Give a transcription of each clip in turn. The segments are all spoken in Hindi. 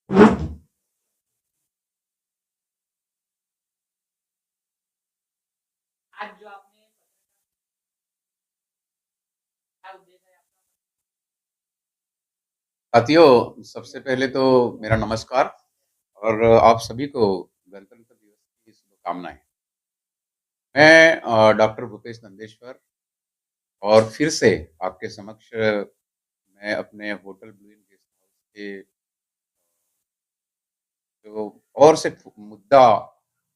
आज जो आपने क्या उद्देश्य है आपका? साथियों, सबसे पहले तो मेरा नमस्कार और आप सभी को गणतंत्र दिवस की शुभकामनाएं। मैं डॉक्टर भूपेश नंदेश्वर और फिर से आपके समक्ष मैं अपने hotel blue in guest house के जो और से मुद्दा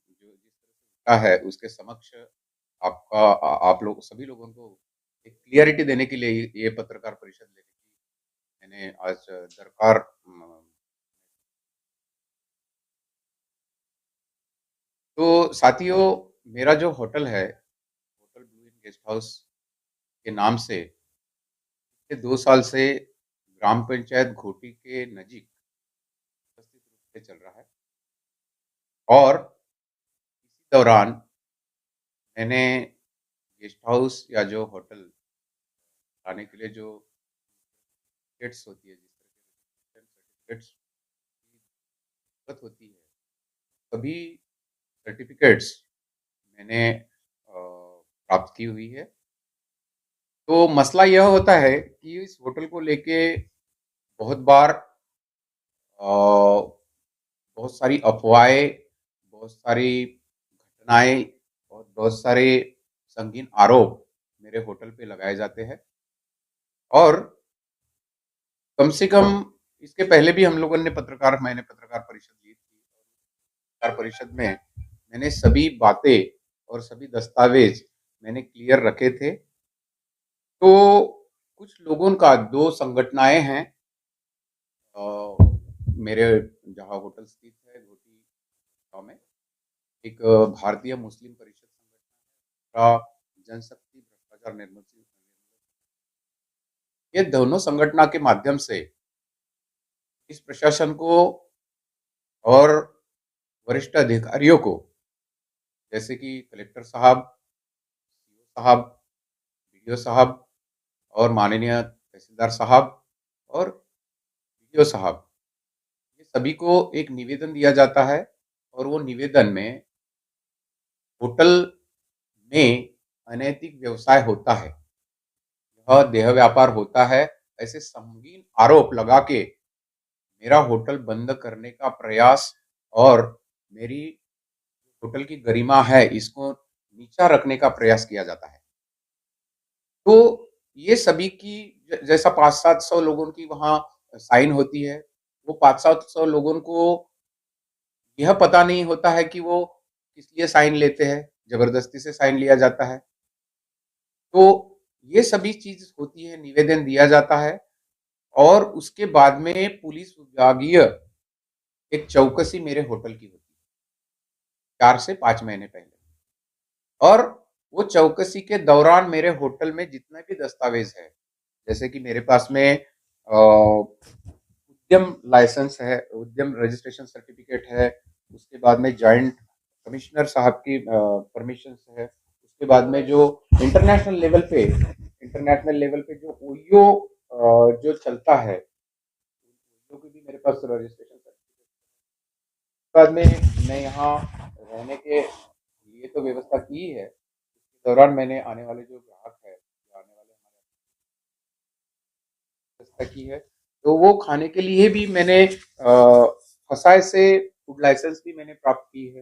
जो जिस तरह से है उसके समक्ष आप लोग सभी लोगों को एक क्लियरिटी देने के लिए ये पत्रकार परिषद लेने की मैंने आज दरकार तो साथियों, मेरा जो होटल है, hotel blue in guest house के नाम से पिछले 2 साल से ग्राम पंचायत घोटी के नज़ीक व्यवस्थित रूप से चल रहा है और इसी दौरान मैंने गेस्ट हाउस या जो होटल चलाने के लिए जो सर्टिफ़िकेट्स होती है, जिस तरह के सर्टिफ़िकेट्स की ज़रूरत होती है, सभी सर्टिफ़िकेट्स मैंने प्राप्त की हुई है। तो मसला यह होता है कि इस होटल को लेके बहुत बार बहुत सारी अफ़वाहें, बहुत सारी घटनाएँ और बहुत सारे संगीन आरोप मेरे होटल पे लगाए जाते हैं और कम से कम इसके पहले भी मैंने पत्रकार परिषद ली थी। पत्रकार परिषद में मैंने सभी बातें और सभी दस्तावेज़ मैंने क्लियर रखे थे। तो कुछ लोगों का 2 संगठनाएँ हैं अ, मेरे जहाँ होटल स्थित है घोटी गाँव में। एक भारतीय मुस्लिम परिषद संगठन है, दूसरा जनशक्ति भ्रष्टाचार निर्मूलन। ये दोनों संगठन के माध्यम से इस प्रशासन को और वरिष्ठ अधिकारियों को जैसे कि कलेक्टर साहब, सीओ साहब, बीडीओ साहब और माननीय तहसीलदार साहब और बीडीओ साहब, ये सभी को एक निवेदन दिया जाता है और वो निवेदन में होटल में अनैतिक व्यवसाय होता है, यह देह व्यापार होता है, ऐसे संगीन आरोप लगा के मेरा होटल बंद करने का प्रयास और मेरी होटल की गरिमा है, इसको नीचा रखने का प्रयास किया जाता है। तो ये सभी की जैसा 500-700 लोगों की वहाँ साइन होती है, वो 500-700 लोगों को यह पता नहीं होता है कि वो किस लिए साइन लेते हैं, ज़बरदस्ती से साइन लिया जाता है। तो ये सभी चीज़ होती है, निवेदन दिया जाता है और उसके बाद में पुलिस विभागीय एक चौकसी मेरे होटल की होती है, 4 से 5 महीने पहले। और वो चौकसी के दौरान मेरे होटल में जितने भी दस्तावेज़ हैं, जैसे कि मेरे पास में उद्यम लाइसेंस है, उद्यम रजिस्ट्रेशन सर्टिफ़िकेट है, उसके बाद में जॉइंट कमिश्नर साहब की परमिशंस है, उसके बाद में जो इंटरनेशनल लेवल पे जो ओयो जो चलता है, ओयो की भी मेरे पास रजिस्ट्रेशन सर्टिफ़िकेट। बाद में मैं यहाँ रहने के लिए तो व्यवस्था की है। इसके दौरान मैंने आने वाले जो ग्राहक है, जो आने वाले हमारे व्यवस्था की है, तो वो खाने के लिए भी मैंने फसाए से फूड लाइसेंस भी मैंने प्राप्त की है।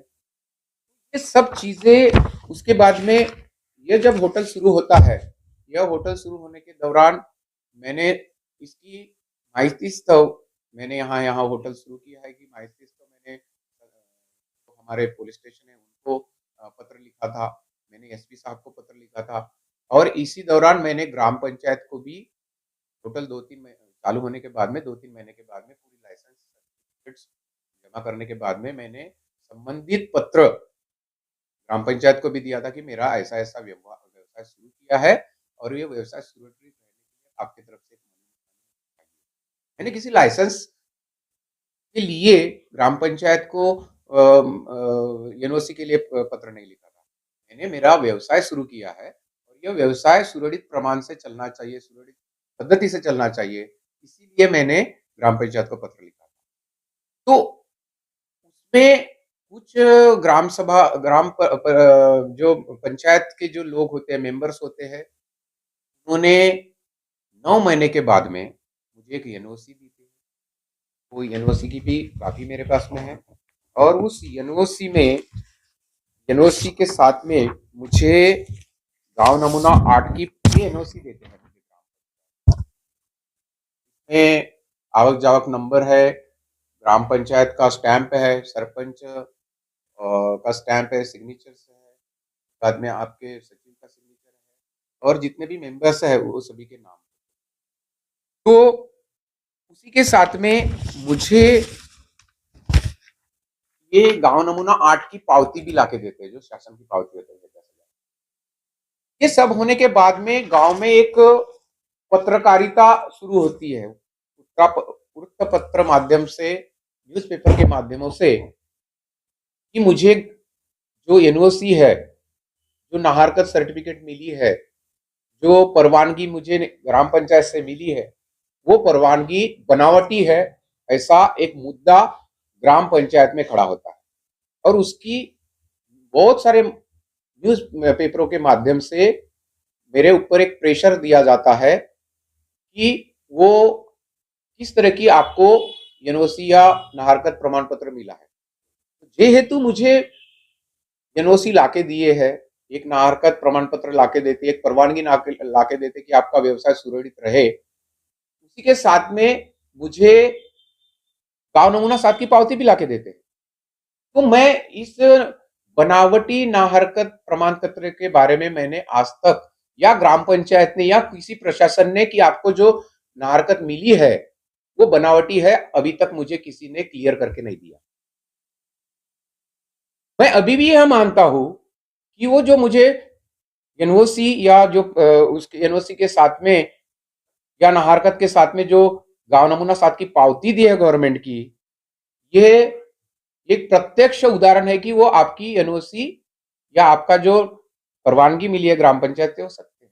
ये सब चीज़ें उसके बाद में ये जब होटल शुरू होता है, यह होटल शुरू होने के दौरान मैंने इसकी माहितीस्तव मैंने यहाँ होटल शुरू किया है कि माहितीस्तव मैंने जो हमारे पुलिस स्टेशन है उनको पत्र लिखा था, मैंने एसपी साहब को पत्र लिखा था और इसी दौरान मैंने ग्राम पंचायत को भी टोटल 2-3 मही चालू होने के बाद में 2-3 महीने के बाद में पूरी लाइसेंस सर्टिफ़िकेट्स जमा करने के बाद में मैंने संबंधित पत्र ग्राम पंचायत को भी दिया था कि मेरा ऐसा-ऐसा व्यवसाय शुरू किया है और ये व्यवसाय सुरक्षित रहने के लिए आपकी तरफ से मैंने किसी लाइसेंस के लिए ग्राम पंचायत को एनओसी के लिए पत्र नहीं लिखा था। मैंने मेरा व्यवसाय शुरू किया है और यह व्यवसाय सुरक्षित प्रमाण से चलना चाहिए, सुरक्षित पद्धति से चलना चाहिए, इसीलिए मैंने ग्राम पंचायत को पत्र लिखा था। तो उसमें कुछ ग्राम सभा जो पंचायत के जो लोग होते हैं, मेंबर्स होते हैं, उन्होंने 9 महीने के बाद में मुझे एक एनओसी दी थी। वो एनओसी की भी कॉपी मेरे पास में है, और उस एनओसी के साथ में मुझे गांव नमूना 8 की भी एनओसी देते हैं। में आवक जावक नंबर है, ग्राम पंचायत का स्टैंप है, सरपंच का स्टैंप है, सिग्नेचर्स है, बाद में आपके सचिव का सिग्नेचर है, और जितने भी मेंबर्स है वो सभी के नाम। तो उसी के साथ में मुझे ये गांव नमूना 8 की पावती भी लाके देते हैं, जो शासन की पावती होती है। ये सब होने के बाद में गांव में एक पत्रकारिता शुरू होती है, वृत्तपत्र माध्यम से, न्यूज़पेपर के माध्यमों से, कि मुझे जो एनओसी है, जो नाहरकत सर्टिफिकेट मिली है, जो परवानगी मुझे ग्राम पंचायत से मिली है, वो परवानगी बनावटी है, ऐसा एक मुद्दा ग्राम पंचायत में खड़ा होता है। और उसकी बहुत सारे न्यूज पेपरों के माध्यम से मेरे ऊपर एक प्रेशर दिया जाता है कि वो किस तरह की आपको एनओसी या नाहरकत प्रमाण पत्र मिला है। जे हेतु मुझे एनओसी लाके दिए है, एक नाहरकत प्रमाण पत्र लाके देते, एक परवानगी लाके देते कि आपका व्यवसाय सुरक्षित रहे। उसी के साथ में मुझे गांव नमूना 7 की पावती भी लाके देते। तो मैं इस बनावटी नाहरकत प्रमाण पत्र के बारे में मैंने आज तक, या ग्राम पंचायत ने या किसी प्रशासन ने, कि आपको जो नाहरकत मिली है वो बनावटी है, अभी तक मुझे किसी ने क्लियर करके नहीं दिया। मैं अभी भी यह मानता हूं कि वो जो मुझे एनओसी या जो उसके एनओसी के साथ में या नाहरकत के साथ में जो गांव नमूना 7 की पावती दी है गवर्नमेंट की, ये एक प्रत्यक्ष उदाहरण है कि वो आपकी एनओसी या आपका जो परवानगी मिली है ग्राम पंचायत से हो सकते हैं।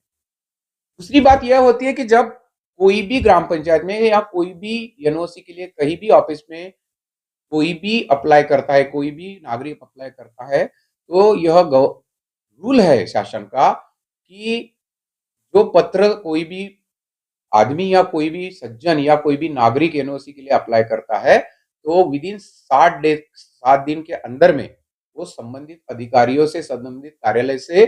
दूसरी बात यह होती है कि जब कोई भी ग्राम पंचायत में या कोई भी एनओसी के लिए कहीं भी ऑफिस में कोई भी अप्लाई करता है, कोई भी नागरिक अप्लाई करता है, तो यह रूल है शासन का कि जो पत्र कोई भी आदमी या कोई भी सज्जन या कोई भी नागरिक एनओसी के लिए अप्लाई करता है, तो विद इन 7 दिन के अंदर में वो संबंधित अधिकारियों से, संबंधित कार्यालय से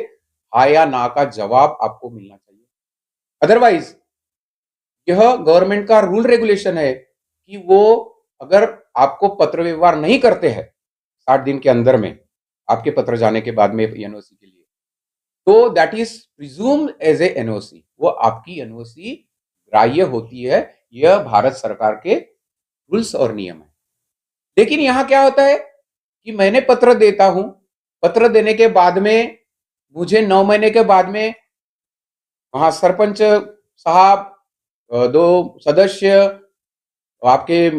हाँ या ना का जवाब आपको मिलना चाहिए। अदरवाइज यह गवर्नमेंट का रूल रेगुलेशन है कि वो अगर आपको पत्र व्यवहार नहीं करते हैं 60 दिन के अंदर में, आपके पत्र जाने के बाद में एनओसी के लिए, तो that is presumed as a NOC, वो आपकी एनओसी ग्राह्य होती है। यह भारत सरकार के रूल्स और नियम है। लेकिन यहां क्या होता है कि मैंने पत्र देता हूं, पत्र देने के बाद में मुझे 9 महीने के बाद में वहां सरपंच साहब, 2 सदस्य, आपके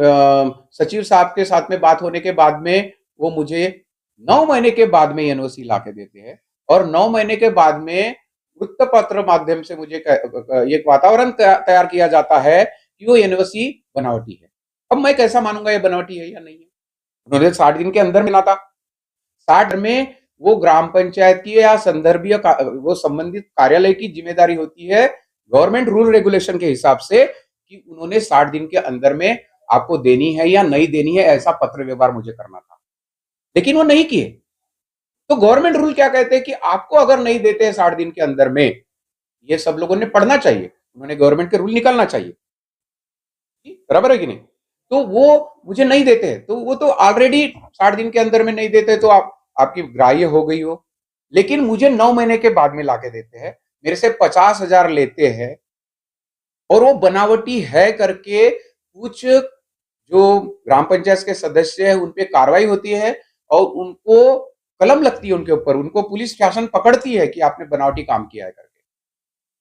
सचिव साहब के साथ में बात होने के बाद में वो मुझे 9 महीने के बाद में एनओसी लाके देते हैं, और 9 महीने के बाद में वृत्तपत्र माध्यम से मुझे एक वातावरण तैयार किया जाता है कि वो एनओसी बनावटी है। अब मैं कैसा मानूंगा ये बनावटी है या नहीं है? उन्होंने 60 दिन के अंदर मिला था। 60 में वो ग्राम पंचायत की या संदर्भीय वो संबंधित कार्यालय की जिम्मेदारी होती है गवर्नमेंट रूल रेगुलेशन के हिसाब से कि उन्होंने 60 दिन के अंदर में आपको देनी है या नहीं देनी है, ऐसा पत्र व्यवहार मुझे करना था, लेकिन वो नहीं किए। तो गवर्नमेंट रूल क्या कहते हैं कि आपको अगर नहीं देते हैं 60 दिन के अंदर में, ये सब लोगों ने पढ़ना चाहिए, उन्होंने गवर्नमेंट के रूल निकालना चाहिए, बराबर है कि नहीं? तो वो मुझे नहीं देते, तो वो तो ऑलरेडी 60 दिन के अंदर में नहीं देते, तो आपकी ग्राह्य हो गई हो। लेकिन मुझे 9 महीने के बाद में लाके देते हैं, मेरे से 50,000 लेते हैं, और वो बनावटी है करके कुछ जो ग्राम पंचायत के सदस्य है उन पे कार्रवाई होती है, और उनको कलम लगती है उनके ऊपर, उनको पुलिस शासन पकड़ती है कि आपने बनावटी काम किया है करके।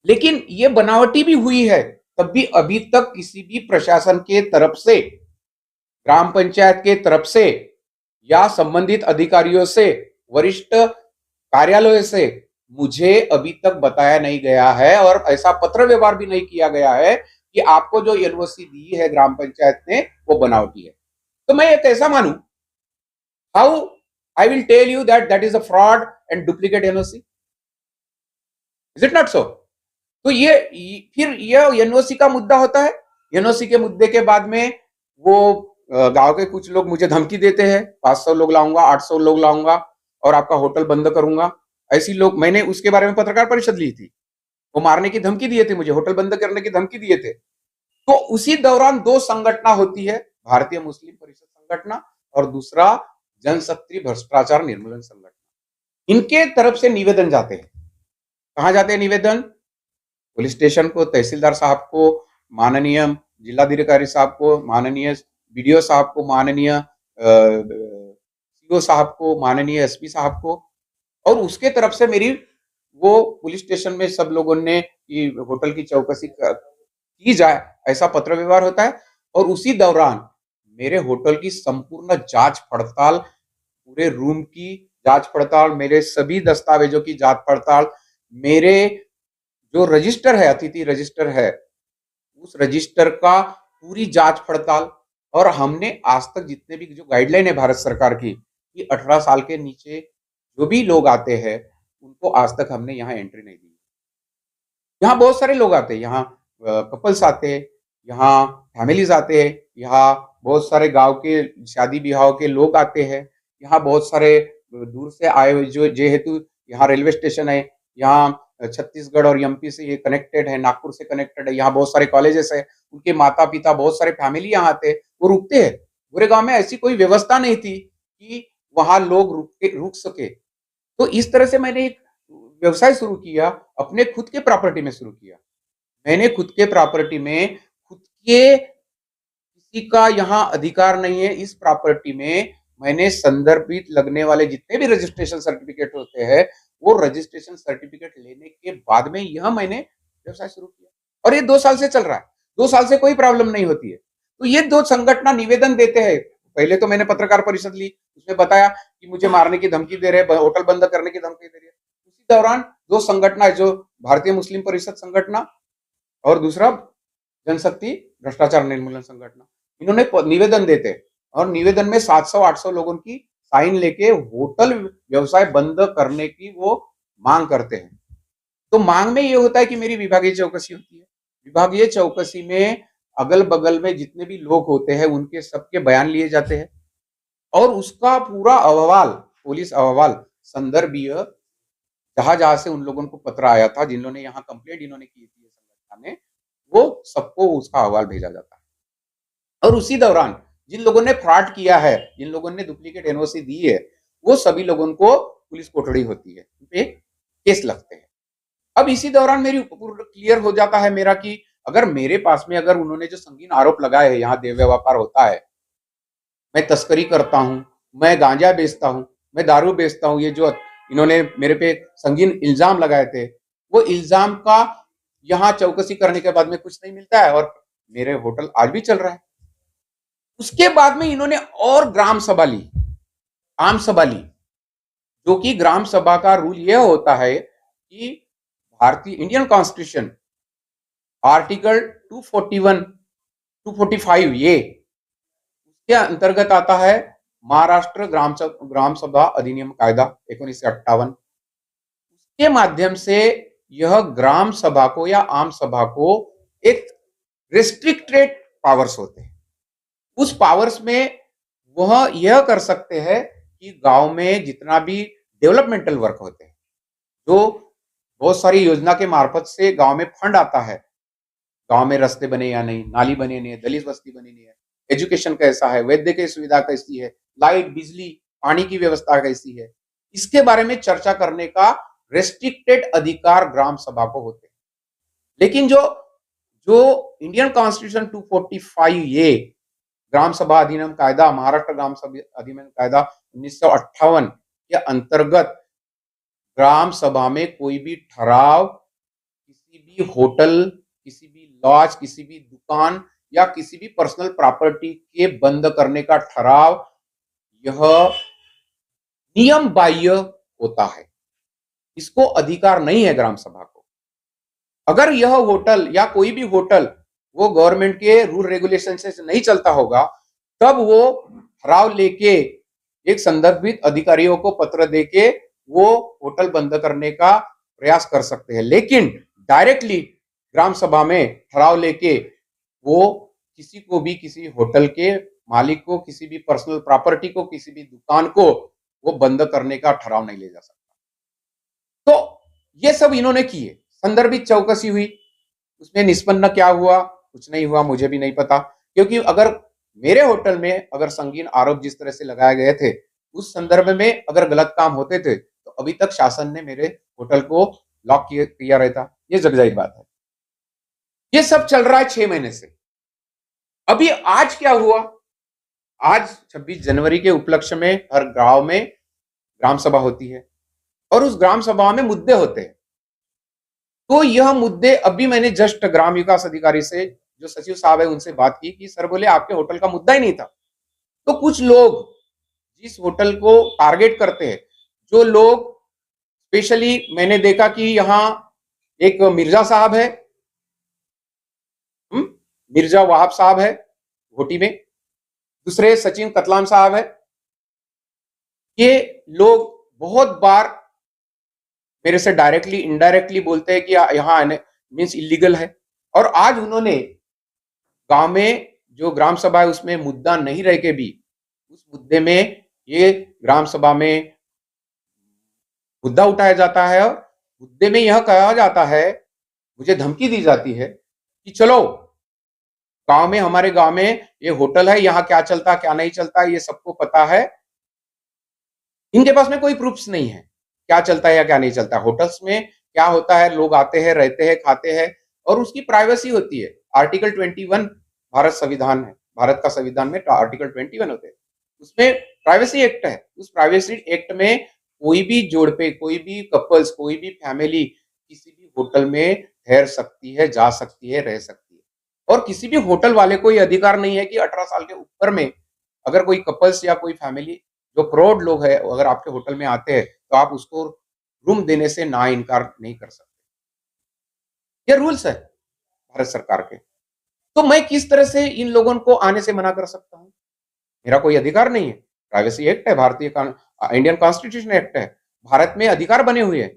लेकिन ये बनावटी भी हुई है, तब भी अभी तक किसी भी प्रशासन के तरफ से, ग्राम पंचायत के तरफ से या संबंधित अधिकारियों से, वरिष्ठ कार्यालयों से मुझे अभी तक बताया नहीं गया है, और ऐसा पत्र व्यवहार भी नहीं किया गया है कि आपको जो एनओसी दी है ग्राम पंचायत ने वो बनावटी है। तो मैं ये कैसा मानूं? How I will tell you that is a fraud and duplicate NOC? Is it not so? तो ये फिर ये एनओसी का मुद्दा होता है। एनओसी के मुद्दे के बाद में वो गांव के कुछ लोग मुझे धमकी देते हैं, 500 लोग लाऊंगा, 800 लोग लाऊंगा और आपका होटल बंद करूंगा। ऐसी लोग, मैंने उसके बारे में पत्रकार परिषद ली थी, वो मारने की धमकी दिए थे मुझे, होटल बंद करने की धमकी दिए थे। तो उसी दौरान दो संगठना होती है, भारतीय मुस्लिम परिषद संगठना और दूसरा जनशक्ति भ्रष्टाचार निर्मूलन संगठन। इनके तरफ से निवेदन जाते हैं। कहां जाते हैं निवेदन? पुलिस स्टेशन को, तहसीलदार साहब को, माननीय जिलाधिकारी साहब को, माननीय बीडीओ साहब को, माननीय सीओ साहब को, माननीय एसपी साहब को। और उसके तरफ से मेरी वो पुलिस स्टेशन में सब लोगों ने कि होटल की चौकसी की जाए, ऐसा पत्र व्यवहार होता है। और उसी दौरान मेरे होटल की संपूर्ण जांच पड़ताल, पूरे रूम की जांच पड़ताल, मेरे सभी दस्तावेजों की जांच पड़ताल, मेरे जो रजिस्टर है, अतिथि रजिस्टर है, उस रजिस्टर का पूरी जांच पड़ताल। और हमने आज तक जितने भी जो गाइडलाइन है भारत सरकार की कि 18 साल के नीचे जो भी लोग आते हैं उनको आज तक हमने यहाँ एंट्री नहीं दी। यहाँ बहुत सारे लोग आते हैं, यहाँ कपल्स आते हैं, यहाँ फैमिलीज आते हैं, यहाँ बहुत सारे गांव के शादी ब्याह के लोग आते हैं, यहाँ बहुत सारे दूर से आए हुए जो जेहेतु यहाँ रेलवे स्टेशन है, यहाँ छत्तीसगढ़ और एमपी से ये कनेक्टेड है, नागपुर से कनेक्टेड है, यहाँ बहुत सारे कॉलेजेस है, उनके माता पिता, बहुत सारे फैमिली यहाँ आते हैं, वो रुकते हैं। पूरे गांव में ऐसी कोई व्यवस्था नहीं थी कि वहां लोग रुक सके। तो इस तरह से मैंने एक व्यवसाय शुरू किया, अपने खुद के प्रॉपर्टी में शुरू किया। मैंने खुद के प्रॉपर्टी में, खुद के किसी का यहाँ अधिकार नहीं है। इस प्रॉपर्टी में मैंने संदर्भित लगने वाले जितने भी रजिस्ट्रेशन सर्टिफिकेट होते हैं, वो रजिस्ट्रेशन सर्टिफिकेट लेने के बाद में यह मैंने व्यवसाय शुरू किया और ये 2 साल से चल रहा है। 2 साल से कोई प्रॉब्लम नहीं होती है। तो ये दो संगठन निवेदन देते हैं। पहले तो मैंने पत्रकार परिषद ली, उसमें बताया कि मुझे मारने की धमकी दे रहे हैं, होटल बंद करने की धमकी दे रही है। उसी दौरान दो संगठन, जो भारतीय मुस्लिम परिषद संगठन और दूसरा जनशक्ति भ्रष्टाचार निर्मूलन संगठन, इन्होंने निवेदन देते और निवेदन में 700-800 लोगों की साइन लेके होटल व्यवसाय बंद करने की वो मांग करते हैं। तो मांग में ये होता है कि मेरी विभागीय चौकसी होती है। विभागीय चौकसी में अगल बगल में जितने भी लोग होते हैं उनके सबके बयान लिए जाते हैं और उसका पूरा अहवाल, पुलिस अहवाल संदर्भीय, जहां जहां से उन लोगों को पत्र आया था, जिन लोगों ने यहाँ कंप्लेंट इन्होंने की थी संगठन ने, वो सबको उसका अहवाल भेजा जाता है। और उसी दौरान जिन लोगों ने फ्रॉड किया है, जिन लोगों ने डुप्लीकेट एनओसी दी है, वो सभी लोगों को पुलिस कोठड़ी होती है, उन पे केस लगते हैं। अब इसी दौरान मेरी क्लियर हो जाता है मेरा कि अगर मेरे पास में, अगर उन्होंने जो संगीन आरोप लगाए हैं, यहाँ देह व्यापार होता है, मैं तस्करी करता हूं, मैं गांजा बेचता हूं, मैं दारू बेचता हूं, ये जो इन्होंने मेरे पे संगीन इल्जाम लगाए थे, वो इल्जाम का यहाँ चौकसी करने के बाद में कुछ नहीं मिलता है और मेरे होटल आज भी चल रहा है। उसके बाद में इन्होंने और ग्राम सभा ली, आम सभा ली, जो कि ग्राम सभा का रूल यह होता है कि भारतीय इंडियन कॉन्स्टिट्यूशन आर्टिकल 241, 245 ये उसके अंतर्गत आता है महाराष्ट्र ग्राम सभा अधिनियम कायदा 1958। उसके माध्यम से यह ग्राम सभा को या आम सभा को एक रिस्ट्रिक्टेड पावर्स होते हैं। उस पावर्स में वह यह कर सकते हैं कि गांव में जितना भी डेवलपमेंटल वर्क होते हैं, जो बहुत सारी योजना के मार्फत से गांव में फंड आता है, गांव में रास्ते बने या नहीं, नाली बने नहीं है, दलित बस्ती बनी नहीं है, एजुकेशन कैसा है, वैद्य की सुविधा कैसी है, लाइट, बिजली, पानी की व्यवस्था कैसी है, इसके बारे में चर्चा करने का रेस्ट्रिक्टेड अधिकार ग्राम सभा को होते हैं। लेकिन जो जो इंडियन कॉन्स्टिट्यूशन 245 ये ग्राम सभा अधिनियम कायदा, महाराष्ट्र ग्राम सभा अधिनियम कायदा 1958 के अंतर्गत ग्राम सभा में कोई भी ठहराव, किसी भी होटल, किसी भी लॉज, किसी भी दुकान या किसी भी पर्सनल प्रॉपर्टी के बंद करने का ठहराव यह नियम बाह्य होता है। इसको अधिकार नहीं है ग्राम सभा को। अगर यह होटल या कोई भी होटल वो गवर्नमेंट के रूल रेगुलेशन से नहीं चलता होगा तब वो ठहराव लेके एक संदर्भित अधिकारियों को पत्र देके वो होटल बंद करने का प्रयास कर सकते हैं। लेकिन डायरेक्टली ग्राम सभा में ठहराव लेके वो किसी को भी, किसी होटल के मालिक को, किसी भी पर्सनल प्रॉपर्टी को, किसी भी दुकान को वो बंद करने का ठहराव नहीं ले जा सकता। तो ये सब इन्होंने किए। संदर्भित चौकसी हुई, उसमें निष्पन्न क्या हुआ, कुछ नहीं हुआ, मुझे भी नहीं पता। क्योंकि अगर मेरे होटल में अगर संगीन आरोप जिस तरह से लगाए गए थे, उस संदर्भ में अगर गलत काम होते थे तो अभी तक शासन ने मेरे होटल को लॉक किया रहता। ये जग जाहिर बात है। ये सब चल रहा है 6 महीने से। अभी आज क्या हुआ? आज 26 जनवरी के उपलक्ष्य में हर गांव में ग्राम सभा होती है और उस ग्राम सभा में मुद्दे होते हैं। तो यह मुद्दे अभी मैंने जस्ट ग्राम विकास अधिकारी से, जो सचिव साहब है, उनसे बात की कि सर बोले आपके होटल का मुद्दा ही नहीं था। तो कुछ लोग जिस होटल को टारगेट करते हैं, जो लोग स्पेशली मैंने देखा कि यहाँ एक मिर्जा साहब है, मिर्जा वहाब साहब है घोटी में, दूसरे सचिन कतलाम साहब है। ये लोग बहुत बार मेरे से डायरेक्टली इनडायरेक्टली बोलते हैं कि यहाँ आने मीन्स इलीगल है। और आज उन्होंने गांव में जो ग्राम सभा है उसमें मुद्दा नहीं रह के भी उस मुद्दे में ये ग्राम सभा में मुद्दा उठाया जाता है और मुद्दे में यह कहा जाता है, मुझे धमकी दी जाती है कि चलो गांव में, हमारे गांव में ये होटल है, यहाँ क्या चलता क्या नहीं चलता ये सबको पता है। इनके पास में कोई प्रूफ्स नहीं है क्या चलता है या क्या नहीं चलता। होटल्स में क्या होता है, लोग आते हैं, रहते हैं, खाते हैं और उसकी प्राइवेसी होती है। आर्टिकल 21 भारत संविधान है, भारत का संविधान में आर्टिकल 21 होते हैं, उसमें प्राइवेसी एक्ट है। उस प्राइवेसी एक्ट में कोई भी जोड़ पे, कोई भी कपल्स, कोई भी फैमिली किसी भी होटल में ठहर सकती है, जा सकती है, रह सकती है। और किसी भी होटल वाले को यह अधिकार नहीं है कि 18 साल के ऊपर में अगर कोई कपल्स या कोई फैमिली जो प्रौढ़ लोग है अगर आपके होटल में आते हैं तो आप उसको रूम देने से ना इनकार नहीं कर सकते। ये रूल्स है भारत सरकार के। तो मैं किस तरह से इन लोगों को आने से मना कर सकता हूं? मेरा कोई अधिकार नहीं है। प्राइवेसी एक्ट है, भारतीय इंडियन कॉन्स्टिट्यूशन एक्ट है, भारत में अधिकार बने हुए हैं।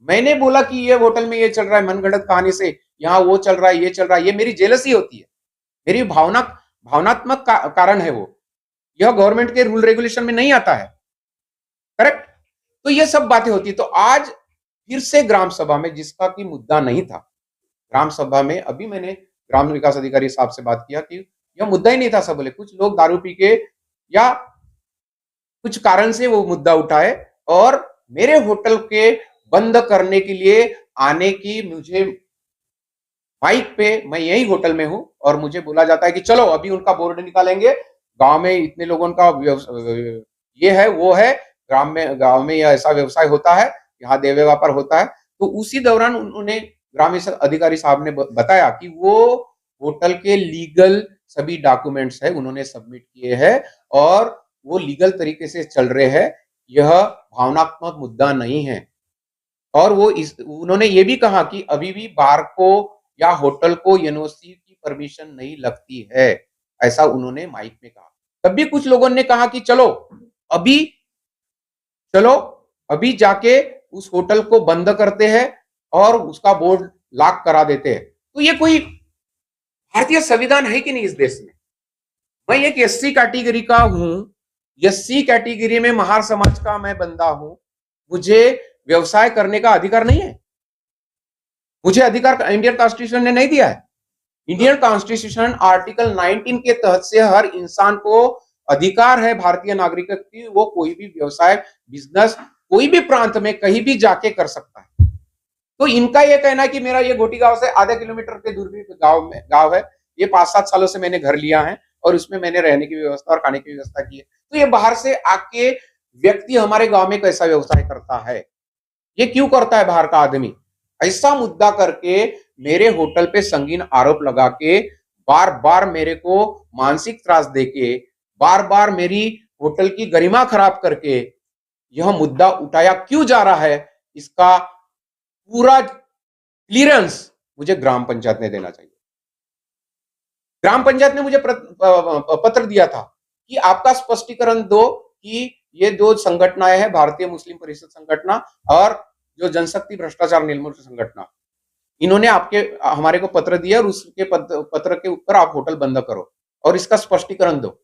मैंने बोला कि ये होटल में ये चल रहा है, मनगढ़ंत कहानी से यहाँ वो चल रहा है, ये चल रहा है, ये मेरी जेलसी होती है, मेरी भावनात्मक कारण है वो। यह गवर्नमेंट के रूल रेगुलेशन में नहीं आता है, करेक्ट। तो ये सब बातें होती है। तो आज फिर से ग्राम सभा में, जिसका कि मुद्दा नहीं था, ग्राम सभा में अभी मैंने ग्राम विकास अधिकारी साहब से बात किया कि यह मुद्दा ही नहीं था। सब बोले कुछ लोग दारू पी के या कुछ कारण से वो मुद्दा उठाए और मेरे होटल के बंद करने के लिए आने की, मुझे माइक पे, मैं यही होटल में हूं और मुझे बोला जाता है कि चलो अभी उनका बोर्ड निकालेंगे, गांव में इतने लोगों का ये है वो है, गांव में यह ऐसा व्यवसाय होता है, यहाँ देवे व्यापार होता है। तो उसी दौरान उन्होंने ग्राम अधिकारी साहब ने बताया कि वो होटल के लीगल सभी डॉक्यूमेंट्स है उन्होंने सबमिट किए हैं और वो लीगल तरीके से चल रहे हैं, यह भावनात्मक मुद्दा नहीं है। और वो उन्होंने ये भी कहा कि अभी भी बार को या होटल को एनओसी की परमिशन नहीं लगती है, ऐसा उन्होंने माइक में कहा। तब भी कुछ लोगों ने कहा कि चलो अभी जाके उस होटल को बंद करते हैं और उसका बोर्ड लॉक करा देते हैं। तो ये कोई भारतीय संविधान है कि नहीं इस देश में? मैं एक एससी कैटेगरी का हूं, एससी कैटेगरी में महार समाज का मैं बंदा हूं, मुझे व्यवसाय करने का अधिकार नहीं है? मुझे अधिकार इंडियन कॉन्स्टिट्यूशन ने नहीं दिया है। इंडियन कॉन्स्टिट्यूशन आर्टिकल 19 के तहत से हर इंसान को अधिकार है भारतीय नागरिक की, वो कोई भी व्यवसाय, बिजनेस कोई भी प्रांत में कहीं भी जाके कर सकता है। तो इनका यह कहना है कि मेरा ये घोटी गांव से आधे किलोमीटर के दूर भी गांव है, ये 5-7 सालों से मैंने घर लिया है और उसमें मैंने रहने की व्यवस्था और खाने की व्यवस्था की है। तो ये बाहर से आके व्यक्ति हमारे गांव में कैसा व्यवसाय करता है, ये क्यों करता है बाहर का आदमी? ऐसा मुद्दा करके मेरे होटल पे संगीन आरोप लगा के, बार बार मेरे को मानसिक त्रास देके, बार बार मेरी होटल की गरिमा खराब करके यह मुद्दा उठाया क्यों जा रहा है, इसका पूरा क्लियरेंस मुझे ग्राम पंचायत ने देना चाहिए। ग्राम पंचायत ने मुझे पत्र दिया था कि आपका स्पष्टीकरण दो कि ये दो संगठनाएं हैं, भारतीय मुस्लिम परिषद संगठना और जो जनशक्ति भ्रष्टाचार निर्मूलन संगठना, इन्होंने हमारे को पत्र दिया और उसके पत्र के ऊपर आप होटल बंद करो और इसका स्पष्टीकरण दो।